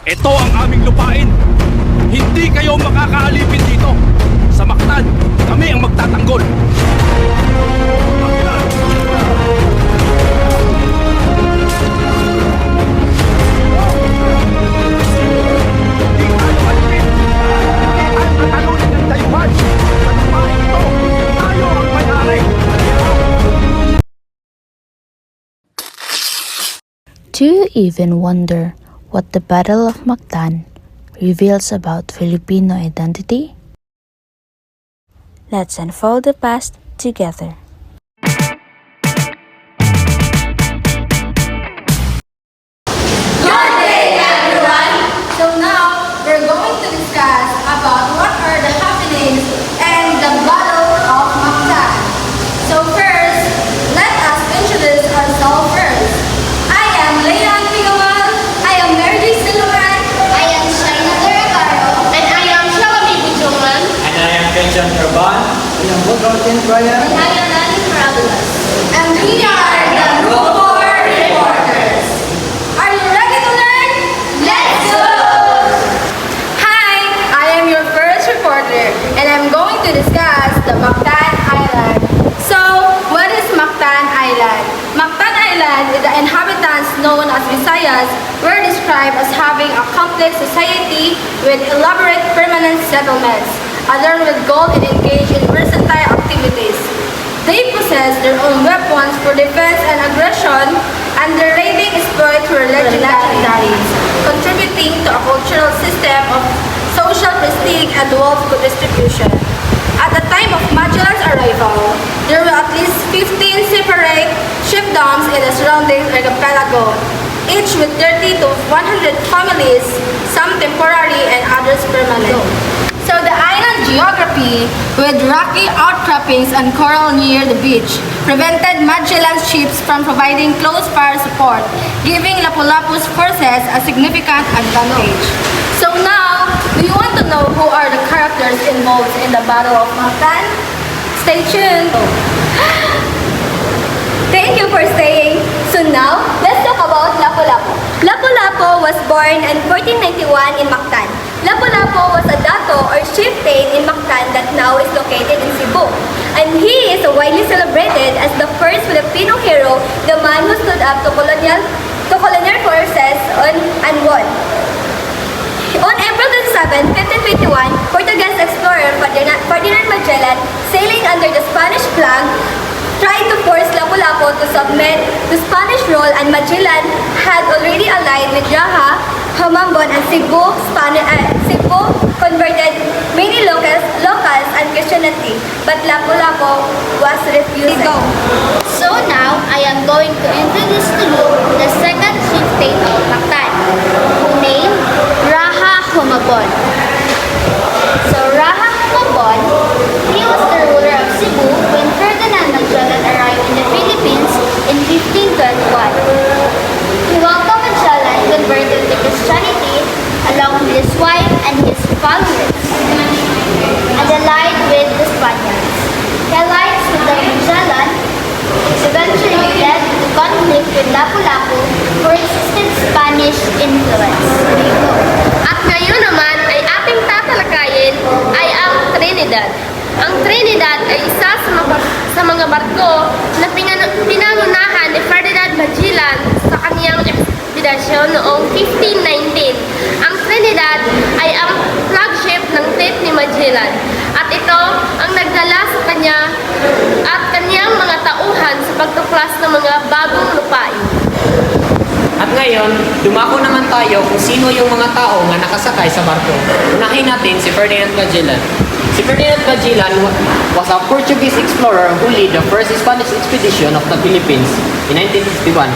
Ito ang aming lupain. Hindi kayo makakaalipin dito. Sa Mactan, kami ang magtatanggol. Do you even wonder what the Battle of Mactan reveals about Filipino identity? Let's unfold the past together. Good day, everyone! So now, we're going to discuss about what are the happenings and the Battle of Mactan. So first, let us introduce ourselves first. I am Leon Pigawan. I am Mary Silvan. I am Shaina Garagaro. And I am Shalami Bijuman. And I am Christian Urban. I am Woodrow Brian. And I am Nani Maravilas. And we are the Group 4 Reporters. Are you ready to learn? Let's go! Hi, I am your first reporter and I'm going to discuss the Mactan Island. So, what is Mactan Island? Mactan Island, the inhabitants known as Visayas were described as having a complex society with elaborate permanent settlements, adorned with gold and engaged in versatile activities. They possess their own weapons for defense and aggression, and their raiding exploits were legendary, contributing to a cultural system of social prestige and wealth distribution. At the time of Magellan's arrival, there were at least 15 separate chiefdoms in the surrounding archipelago, each with 30 to 100 families, some temporary and others permanent. So the island geography, with rocky outcroppings and coral near the beach, prevented Magellan's ships from providing close fire support, giving Lapu-Lapu's forces a significant advantage. So now, do you want to know who are the characters involved in the Battle of Mactan? Stay tuned! Thank you for staying. So now, let's talk about Lapu-Lapu. Lapu-Lapu was born in 1491 in Mactan. Lapu-Lapu was a dato or chieftain in Mactan that now is located in Cebu. And he is widely celebrated as the first Filipino hero, the man who stood up to colonial forces and won. On April 27, 1521, Portuguese explorer Ferdinand Magellan, sailing under the Spanish flag, tried to force Lapu-Lapu to submit to Spanish rule, and Magellan had already allied with Jaha, Humambon, and Cebu. Cebu converted many locals and Christianity, but Lapu-Lapu was refused. So now, I am going to introduce to you the second chieftain of Mactan, named Raha Humabon. So Raha Humabon, he was the ruler of Cebu when Ferdinand Magellan arrived in the Philippines in 1521. He welcomed Magellan, converted to Christianity, along with his wife and his followers, and allied with the Spaniards. He allied with the Magellan, eventually led to conflict with Lapu-Lapu for existing Spanish influence. At ngayon naman ay ating tatalakayin ay ang Trinidad. Ang Trinidad ay isa sa mga barko na pinangunahan ni Ferdinand Magellan sa kaniyang ekspedisyon noong 1519. Ang Trinidad ay ang flagship ng fleet ni Magellan at ito ang nagdala sa kanya at kaniyang mga tauhan sa pagtuklas ng mga bagong lupain. At ngayon, dumako naman tayo kung sino yung mga tao nga nakasakay sa barko. Unahin natin si Ferdinand Magellan. Si Ferdinand Magellan was a Portuguese explorer who led the first Spanish expedition of the Philippines in 1951.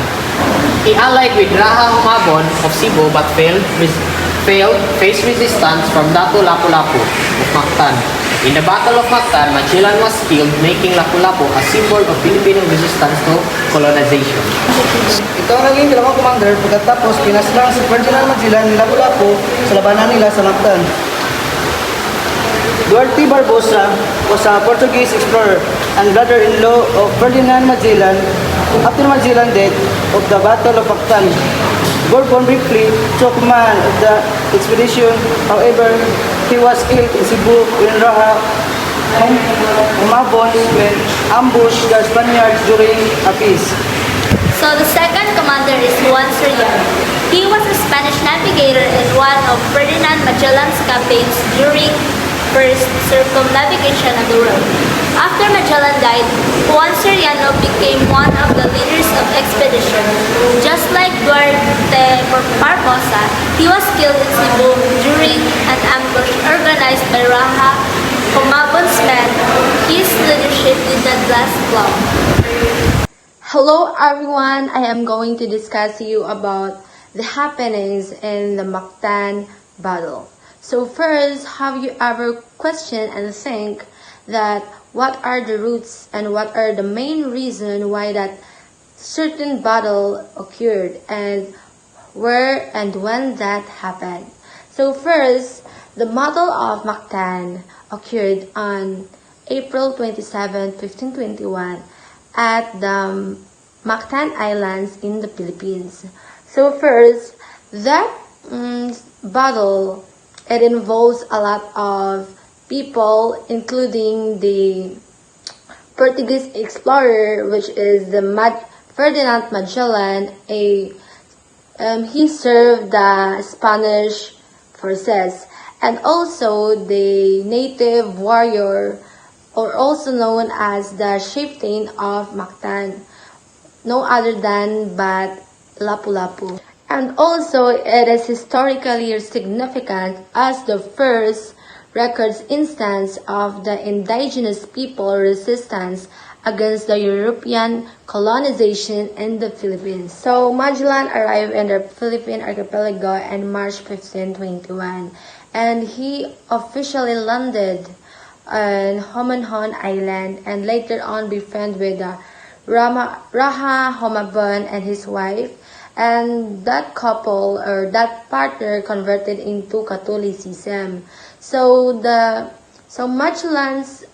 He allied with Raha Humabon of Cebu but faced resistance from Dato Lapu-Lapu of Mactan. In the Battle of Mactan, Magellan was killed, making Lapu-Lapu a symbol of Filipino resistance to colonization. Ito ang naging dalawang commander pagkatapos pinaslang si Ferdinand Magellan ni Lapu-Lapu sa labanan nila sa Mactan. Duarte Barbosa was a Portuguese explorer and brother-in-law of Ferdinand Magellan. After Magellan's death of the Battle of Mactan, Bourbon briefly took command of the expedition. However, he was killed in Cebu when Raha umabot when ambushed the Spaniards during a peace. So the second commander is Juan Soriano. He was a Spanish navigator in one of Ferdinand Magellan's campaigns during first circumnavigation of the world. After Magellan died, Juan Soriano became one of the leaders of expedition. Just like Duarte Barbosa, he was killed in Cebu during an ambush organized by Raha Humabon's men. His leadership did not last long. Hello everyone, I am going to discuss to you about the happenings in the Mactan battle. So first, have you ever questioned and think that what are the roots and what are the main reason why that certain battle occurred and where and when that happened? So first, the Battle of Mactan occurred on April 27, 1521 at the Mactan Islands in the Philippines. So first, that battle, it involves a lot of people, including the Portuguese explorer, which is the Ferdinand Magellan. He served the Spanish forces, and also the native warrior, or also known as the chieftain of Mactan, no other than but Lapu-Lapu. And also it is historically significant as the first records instance of the indigenous people resistance against the European colonization in the Philippines. So Magellan arrived in the Philippine archipelago in March 1521, and he officially landed on Homonhon Island and later on befriended with Raha Humabon and his wife, and that couple or that partner converted into Catholicism. So Magellan's,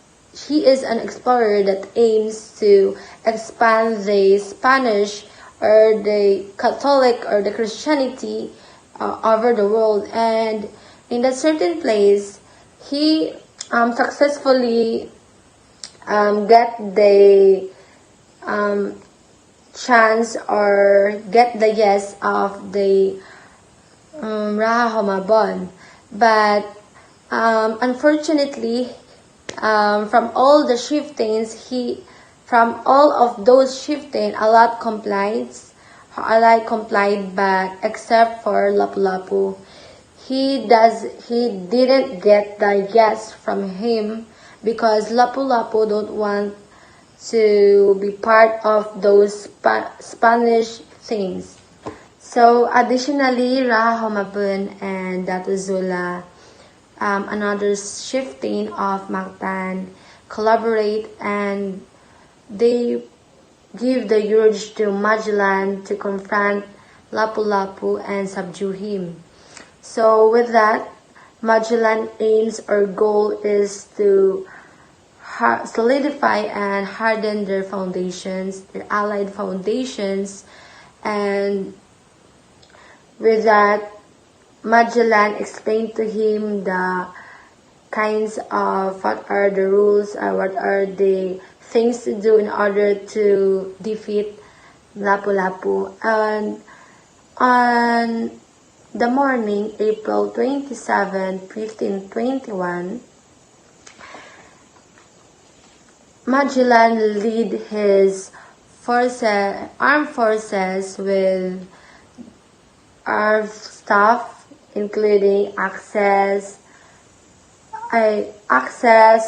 he is an explorer that aims to expand the Spanish or the Catholic or the Christianity over the world, and in a certain place he successfully get the chance or get the yes of the Raha Humabon. But unfortunately, from all the chieftains, from all of those chieftains, a lot complied, but except for Lapu-Lapu, he didn't get the yes from him because Lapu-Lapu don't want to be part of those Spanish things. So additionally, Raha Humabon and Dato Zula, another chieftain of Mactan, collaborate and they give the urge to Magellan to confront Lapu-Lapu and subdue him. So with that, Magellan aims or goal is to solidify and harden their foundations, their allied foundations, and with that, Magellan explained to him the kinds of what are the rules or what are the things to do in order to defeat Lapu-Lapu. And on the morning, April 27, 1521, Magellan led his armed forces with armed staff, including axes,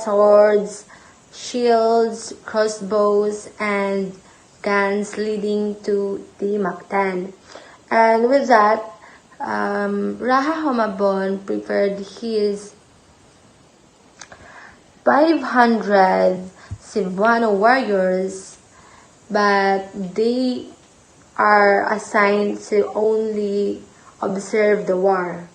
swords, shields, crossbows, and guns leading to the Mactan. And with that, Raha Humabon prepared his 500 Cebuano warriors, but they are assigned to only observe the war.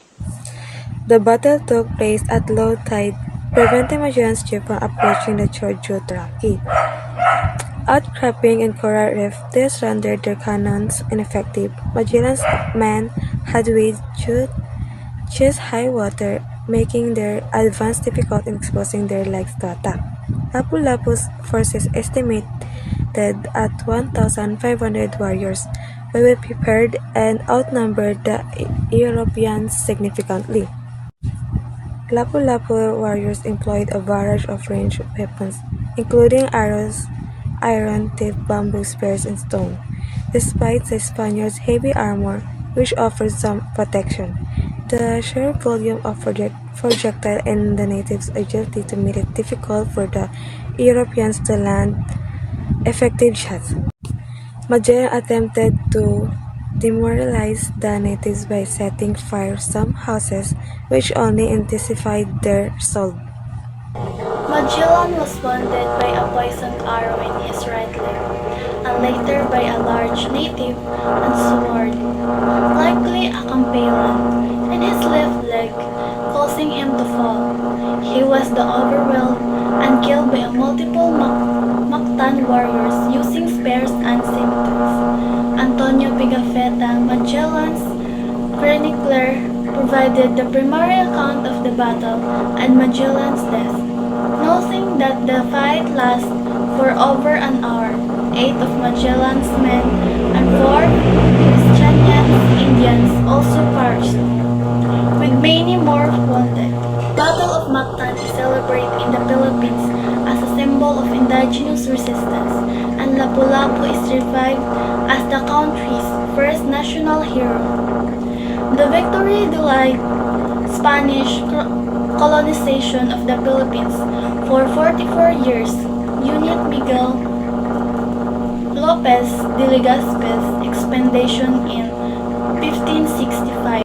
The battle took place at low tide, preventing Magellan's ship from approaching the Chojo Traki. Outcropping in coral reef, this rendered their cannons ineffective. Magellan's men had waded through high water, making their advance difficult and exposing their legs to attack. Lapu-Lapu's forces estimated at 1,500 warriors, well prepared and outnumbered the Europeans significantly. Lapu-Lapu warriors employed a barrage of ranged weapons, including arrows, iron-tipped bamboo spears, and stone. Despite the Spaniards' heavy armor, which offered some protection, the sheer volume of projectile and the natives' agility to made it difficult for the Europeans to land effective shots. Magellan attempted to demoralize the natives by setting fire to some houses, which only intensified their resolve. Magellan was wounded by a poisoned arrow in his right leg, and later by a large native and sword, likely a companion, in his left leg, causing him to fall. He was overwhelmed and killed by multiple Mactan warriors using spears and scimitars. Antonio Pigafetta, Magellan's chronicler, provided the primary account of the battle and Magellan's death, noting that the fight lasted for over an hour. 8 of Magellan's men and 4 Christian Indians also perished, with many more wounded. The Battle of Mactan is celebrated in the Philippines as a symbol of indigenous resistance, and Lapu-Lapu is revived as the country's first national hero. The victory delayed Spanish colonization of the Philippines for 44 years. Unit Miguel Lopez de Legazpi's expedition in 1565.